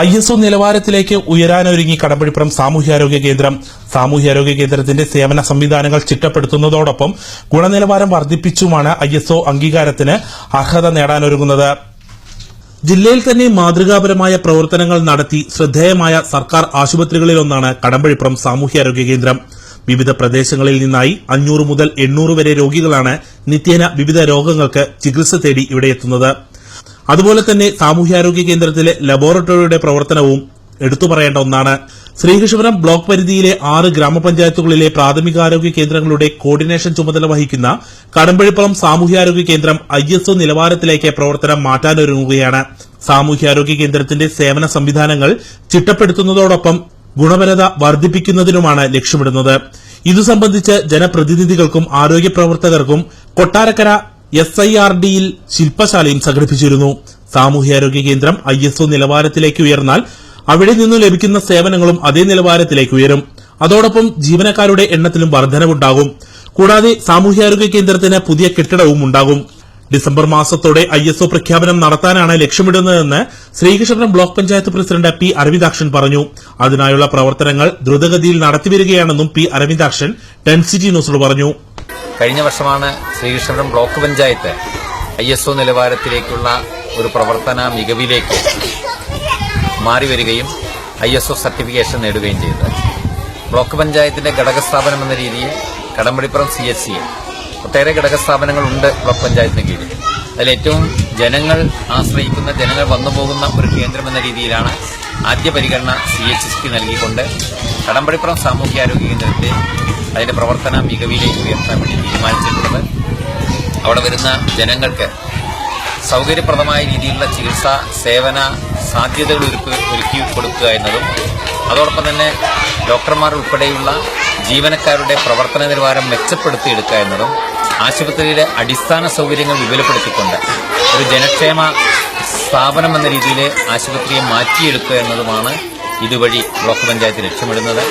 ISO നിലവാരത്തിലേക്ക് ഉയരാനൊരുങ്ങി കടമ്പഴിപ്പുറം സാമൂഹ്യാരോഗ്യ കേന്ദ്രം. സാമൂഹ്യാരോഗ്യ കേന്ദ്രത്തിന്റെ സേവന സംവിധാനങ്ങൾ ചിട്ടപ്പെടുത്തുന്നതോടൊപ്പം ഗുണനിലവാരം വർദ്ധിപ്പിച്ചുമാണ് ISO അംഗീകാരത്തിന് അർഹത നേടാനൊരുങ്ങുന്നത്. ജില്ലയിൽ തന്നെ മാതൃകാപരമായ പ്രവർത്തനങ്ങൾ നടത്തി ശ്രദ്ധേയമായ സർക്കാർ ആശുപത്രികളിലൊന്നാണ് കടമ്പഴിപ്പുറം സാമൂഹ്യാരോഗ്യ കേന്ദ്രം. വിവിധ പ്രദേശങ്ങളിൽ നിന്നായി 500 മുതൽ 800 വരെ രോഗികളാണ് നിത്യേന വിവിധ രോഗങ്ങൾക്ക് ചികിത്സ തേടി ഇവിടെ എത്തുന്നത്. അതുപോലെ തന്നെ സാമൂഹ്യാരോഗ്യ കേന്ദ്രത്തിലെ ലബോറട്ടറിയുടെ പ്രവർത്തനവും എടുത്തു പറയേണ്ട ഒന്നാണ്. ശ്രീകൃഷ്ണപുരം ബ്ലോക്ക് പരിധിയിലെ 6 ഗ്രാമപഞ്ചായത്തുകളിലെ പ്രാഥമികാരോഗ്യ കേന്ദ്രങ്ങളുടെ കോർഡിനേഷൻ ചുമതല വഹിക്കുന്ന കടമ്പഴിപ്പുറം സാമൂഹ്യാരോഗ്യ കേന്ദ്രം ISO നിലവാരത്തിലേക്ക് പ്രവർത്തനം മാറ്റാനൊരുങ്ങുകയാണ്. സാമൂഹ്യാരോഗ്യ കേന്ദ്രത്തിന്റെ സേവന സംവിധാനങ്ങൾ ചിട്ടപ്പെടുത്തുന്നതോടൊപ്പം ഗുണപരത വർദ്ധിപ്പിക്കുന്നതിനുമാണ് ലക്ഷ്യമിടുന്നത്. ഇതു സംബന്ധിച്ച് ജനപ്രതിനിധികൾക്കും ആരോഗ്യ പ്രവർത്തകർക്കും കൊട്ടാരക്കര SIRDയിൽ ശില്പശാലയും സംഘടിപ്പിച്ചിരുന്നു. സാമൂഹ്യാരോഗ്യ കേന്ദ്രം ISO നിലവാരത്തിലേക്ക് ഉയർന്നാൽ അവിടെ നിന്നു ലഭിക്കുന്ന സേവനങ്ങളും അതേ നിലവാരത്തിലേക്ക് ഉയരും. അതോടൊപ്പം ജീവനക്കാരുടെ എണ്ണത്തിലും വർധനവുണ്ടാകും. കൂടാതെ സാമൂഹ്യാരോഗ്യ കേന്ദ്രത്തിന് പുതിയ കെട്ടിടവും ഉണ്ടാകും. ഡിസംബർ മാസത്തോടെ ISO പ്രഖ്യാപനം നടത്താനാണ് ലക്ഷ്യമിടുന്നതെന്ന് Sreekrishnapuram block panchayat president P. Aravindakshan പറഞ്ഞു. അതിനായുള്ള പ്രവർത്തനങ്ങൾ ദ്രുതഗതിയിൽ നടത്തിവരികയാണെന്നും P. അരവിന്ദാക്ഷൻ ടെൻസിറ്റി ന്യൂസിനോട് പറഞ്ഞു. കഴിഞ്ഞ വർഷമാണ് ശ്രീകൃഷ്ണപുരം ബ്ലോക്ക് പഞ്ചായത്ത് ISO നിലവാരത്തിലേക്കുള്ള ഒരു പ്രവർത്തന മികവിലേക്ക് മാറിവരികയും ISO സർട്ടിഫിക്കേഷൻ നേടുകയും ചെയ്തത്. ബ്ലോക്ക് പഞ്ചായത്തിന്റെ ഘടകസ്ഥാപനം എന്ന രീതിയിൽ കടമ്പഴിപ്പുറം CHC ഒട്ടേറെ ഘടകസ്ഥാപനങ്ങളുണ്ട് ബ്ലോക്ക് പഞ്ചായത്തിന് കീഴിൽ. അതിലേറ്റവും ജനങ്ങൾ ആശ്രയിക്കുന്ന, ജനങ്ങൾ വന്നുപോകുന്ന ഒരു കേന്ദ്രം എന്ന രീതിയിലാണ് ആദ്യ പരിഗണന CHC നൽകിക്കൊണ്ട് കടമ്പഴിപ്പുറം സാമൂഹ്യാരോഗ്യ കേന്ദ്രത്തെ അതിന്റെ പ്രവർത്തന മികവിലേക്ക് ഉയർത്താൻ വേണ്ടി തീരുമാനിച്ചിട്ടുള്ളത്. അവിടെ വരുന്ന ജനങ്ങൾക്ക് സൗകര്യപ്രദമായ രീതിയിലുള്ള ചികിത്സാ സേവന സാധ്യതകൾ ഒരുക്കി കൊടുക്കുക എന്നതും അതോടൊപ്പം തന്നെ ഡോക്ടർമാർ ഉൾപ്പെടെയുള്ള ജീവനക്കാരുടെ പ്രവർത്തന നിലവാരം മെച്ചപ്പെടുത്തിയെടുക്കുക എന്നതും ആശുപത്രിയിലെ അടിസ്ഥാന സൗകര്യങ്ങൾ വിപുലപ്പെടുത്തിക്കൊണ്ട് ഒരു ജനക്ഷേമ സ്ഥാപനം എന്ന രീതിയിൽ ആശുപത്രിയെ മാറ്റിയെടുക്കുക എന്നതുമാണ് ഇതുവഴി ബ്ലോക്ക് പഞ്ചായത്ത് ലക്ഷ്യമിടുന്നത്.